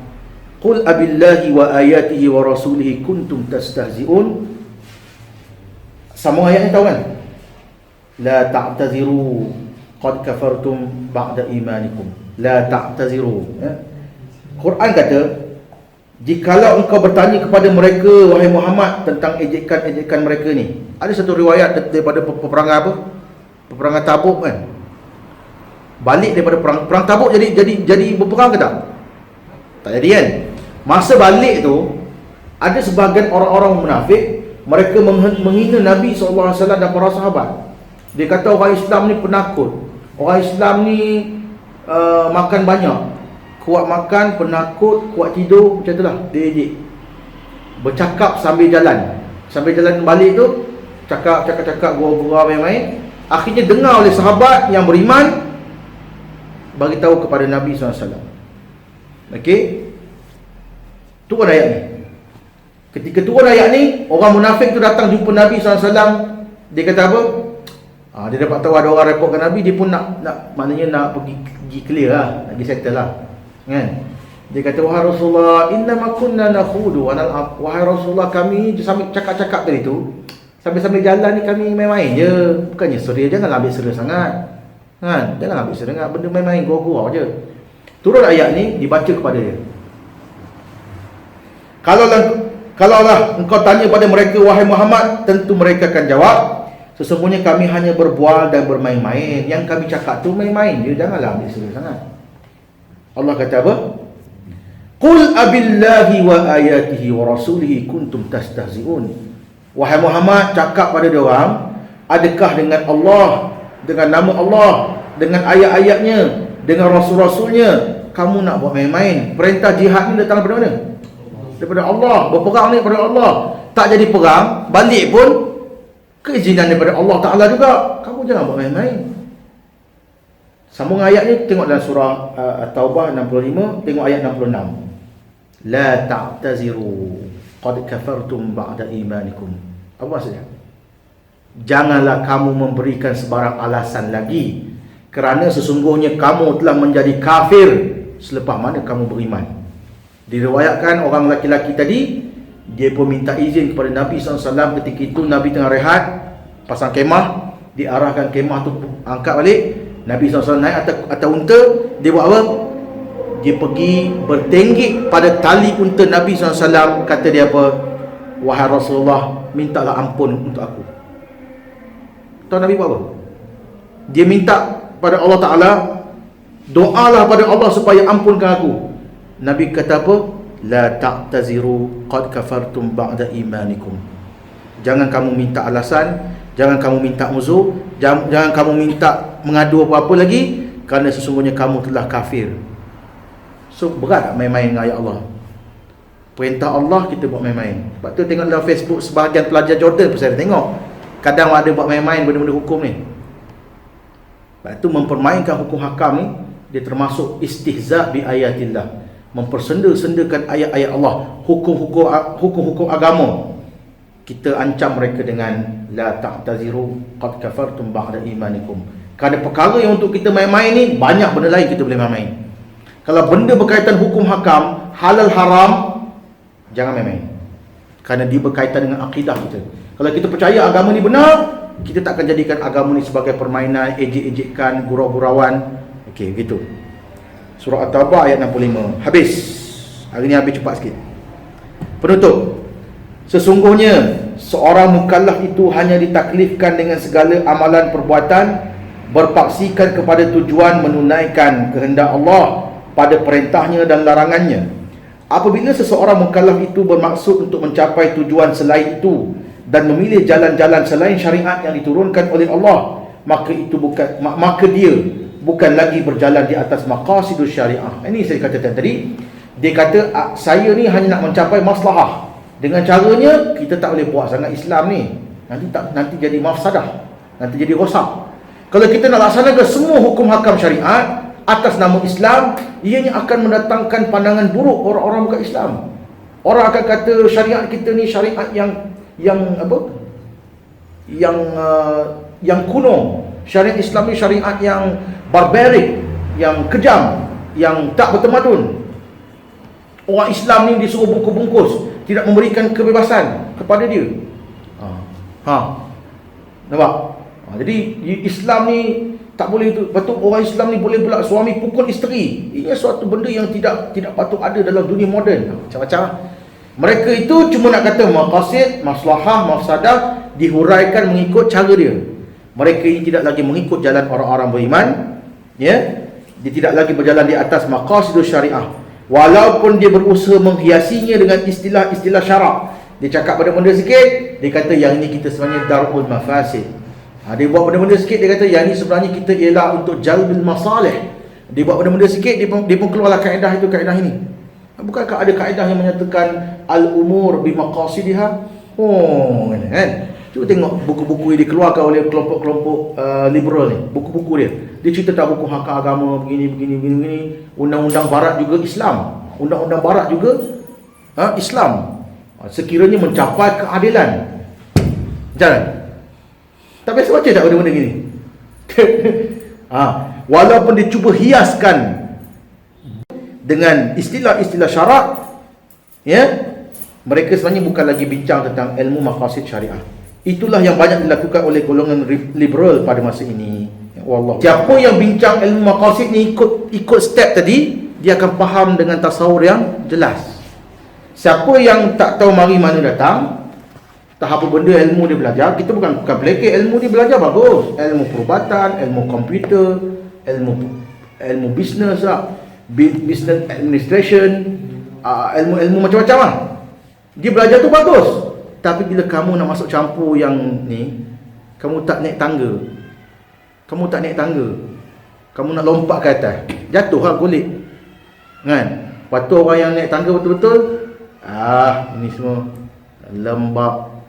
qul abillahi wa ayatihi wa rasulihi kuntum tastahzi'un. Sama ayat ni tahu kan? La ta'taziru qad kafartum ba'da imanikum. La ta'taziru, ya? Quran kata, jikalau engkau bertanya kepada mereka, wahai Muhammad, tentang ejekan-ejekan mereka ni. Ada satu riwayat daripada peperangan apa? Peperangan Tabuk kan. Balik daripada perang Tabuk jadi berperang ke tak? Tak jadi kan? Masa balik tu, ada sebahagian orang-orang munafik, mereka menghina Nabi SAW dan para sahabat. Dia kata orang Islam ni penakut. Orang Islam ni makan banyak, kuat makan, penakut, kuat tidur, macam itulah dia ejek. Bercakap sambil jalan. Sambil jalan balik tu, cakap, gurau-gurau main-main. Akhirnya dengar oleh sahabat yang beriman, bagi tahu kepada Nabi SAW. Okey, turun ayat ni. Ketika turun ayat ni, orang munafik tu datang jumpa Nabi SAW. Dia kata apa? Dia dapat tahu ada orang reportkan Nabi, dia pun nak maknanya nak pergi clear lah, nak pergi settle lah, kan? Dia kata, wahai Rasulullah, innama kunna nakhudu wa nal'ab. Wahai Rasulullah, kami sambil cakap-cakap tadi tu, sambil-sambil jalan ni kami main-main je. Bukannya serius, janganlah ambil serius sangat, kan? Janganlah ambil serius sangat, benda main-main, gurau-gurau je. Turun ayat ni, dibaca kepada dia. Kalaulah engkau tanya pada mereka, wahai Muhammad, tentu mereka akan jawab, sesungguhnya kami hanya berbual dan bermain-main. Yang kami cakap tu main-main je, janganlah ambil serius sangat. Allah kata apa? Qul abillahi wa ayatihi wa rasulihi kuntum tastahzi'un. Wahai Muhammad, cakap pada dia orang, adakah dengan Allah, dengan nama Allah, dengan ayat-ayatnya, dengan rasul-rasulnya, kamu nak buat main-main? Perintah jihad ni datang daripada mana? Daripada Allah. Berperang ni daripada Allah. Tak jadi perang, balik pun keizinan daripada Allah Ta'ala juga. Kamu jangan buat main-main. Sambung ayat ni, tengok dalam surah At-Taubah 65, tengok ayat 66. La ta'taziru qad kafartum ba'da imanikum. Apa maksudnya? Janganlah kamu memberikan sebarang alasan lagi, kerana sesungguhnya kamu telah menjadi kafir selepas mana kamu beriman. Diriwayatkan orang lelaki-lelaki tadi, dia pun minta izin kepada Nabi SAW. Ketika itu Nabi tengah rehat, pasang kemah, diarahkan kemah tu angkat balik. Nabi SAW naik atas unta. Dia buat apa? Dia pergi bertenggik pada tali unta Nabi SAW. Kata dia apa? Wahai Rasulullah, mintalah ampun untuk aku. Tahu Nabi buat apa? Dia minta pada Allah Ta'ala, doalah pada Allah supaya ampunkan aku. Nabi kata apa? La ta'taziru qad kafartum ba'da imanikum. Jangan kamu minta alasan, jangan kamu minta uzur, jangan kamu minta mengadu apa-apa lagi, kerana sesungguhnya kamu telah kafir. So berat tak main-main dengan ayat Allah? Perintah Allah kita buat main-main. Sebab tu tengok dalam Facebook, sebahagian pelajar Jordan pun saya tengok, kadang ada buat main-main benda-benda hukum ni. Sebab tu mempermainkan hukum hakam ni, dia termasuk istihza' bi ayatillah, mempersenda-sendakan ayat-ayat Allah, hukum-hukum agama. Kita ancam mereka dengan la ta'taziru qad kafartum ba'da imanikum. Kerana perkara yang untuk kita main-main ni, banyak benda lain kita boleh main-main. Kalau benda berkaitan hukum hakam, halal haram, jangan main-main, kerana dia berkaitan dengan akidah kita. Kalau kita percaya agama ni benar, kita tak akan jadikan agama ni sebagai permainan, ejek-ejekan, gurau-gurauan. Okey, begitu. Surah At-Taubah ayat 65. Habis. Hari ni habis cepat sikit. Penutup. Sesungguhnya seorang mukallaf itu hanya ditaklifkan dengan segala amalan perbuatan berpaksikan kepada tujuan menunaikan kehendak Allah pada perintahnya dan larangannya. Apabila seseorang mukallaf itu bermaksud untuk mencapai tujuan selain itu dan memilih jalan-jalan selain syariat yang diturunkan oleh Allah, maka dia bukan lagi berjalan di atas maqasidus syariah. Ini saya katakan tadi. Dia kata saya ni hanya nak mencapai maslahah. Dengan caranya kita tak boleh buat sangat Islam ni. Nanti jadi mafsadah. Nanti jadi rosak. Kalau kita nak laksanakan semua hukum hakam syariat atas nama Islam, ianya akan mendatangkan pandangan buruk orang-orang bukan Islam. Orang akan kata syariat kita ni syariat yang kuno. Syariat Islam ni syariat yang barbarik, yang kejam, yang tak bertamadun. Orang Islam ni disuruh bungkus-bungkus, tidak memberikan kebebasan kepada dia. Nampak? Jadi Islam ni tak boleh tu. Patut orang Islam ni boleh pula suami pukul isteri. Ini suatu benda yang tidak patut ada dalam dunia moden. Macam-macam. Mereka itu cuma nak kata maqasid, maslahah, mafsadah dihuraikan mengikut cara dia. Mereka ini tidak lagi mengikut jalan orang-orang beriman, ya. Dia tidak lagi berjalan di atas maqasidus syariah. Walaupun dia berusaha menghiasinya dengan istilah-istilah syarak. Dia cakap benda-benda sikit, dia kata yang ini kita sebenarnya darul mafasid. Dia buat benda-benda sikit, dia kata yang ini sebenarnya kita ialah untuk jalbil masalih. Dia buat benda-benda sikit, dia pun keluarlah kaedah itu, kaedah ini. Bukankah ada kaedah yang menyatakan al-umur bimaqasidiha? Kan? Cuba tengok buku-buku yang dikeluarkan oleh kelompok-kelompok liberal ni. Buku-buku dia. Dia cerita tak buku hak agama begini. Undang-undang barat juga Islam. Undang-undang barat juga Islam. Sekiranya mencapai keadilan. Jangan. Tak biasa baca tak benda-benda gini? Walaupun dia cuba hiaskan dengan istilah-istilah syarak, ya, mereka sebenarnya bukan lagi bincang tentang ilmu maqasid syariah. Itulah yang banyak dilakukan oleh golongan liberal pada masa ini. Wallah. Siapa yang bincang ilmu maqasid ni ikut step tadi, dia akan faham dengan tasawur yang jelas. Siapa yang tak tahu mari mana datang, tak apa benda ilmu dia belajar, kita bukan pelekeh, ilmu dia belajar bagus. Ilmu perubatan, ilmu komputer, ilmu bisnes lah, business administration, ilmu macam-macam lah. Dia belajar tu bagus. Tapi bila kamu nak masuk campur yang ni, kamu tak naik tangga. Kamu nak lompat ke atas, jatuh lah kulit. Kan? Lepas tu orang yang naik tangga betul-betul, ini semua lembab,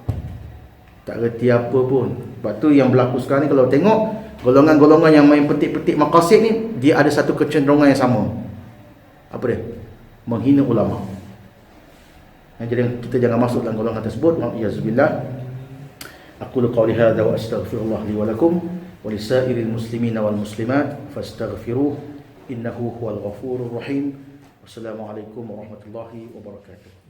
tak reti apa pun. Lepas tu yang berlaku sekarang ni, kalau tengok golongan-golongan yang main petik-petik maqasid ni, dia ada satu kecenderungan yang sama. Apa dia? Menghina ulama. Jadi kita jangan masuk dalam golongan tersebut. Wa'iyyazubillah. Aqulu qawli hadza wa astaghfirullah li wa lakum wa lisairil muslimina wal muslimat fastaghfiruh innahu huwal ghafurur rahim. Wassalamualaikum warahmatullahi wabarakatuh.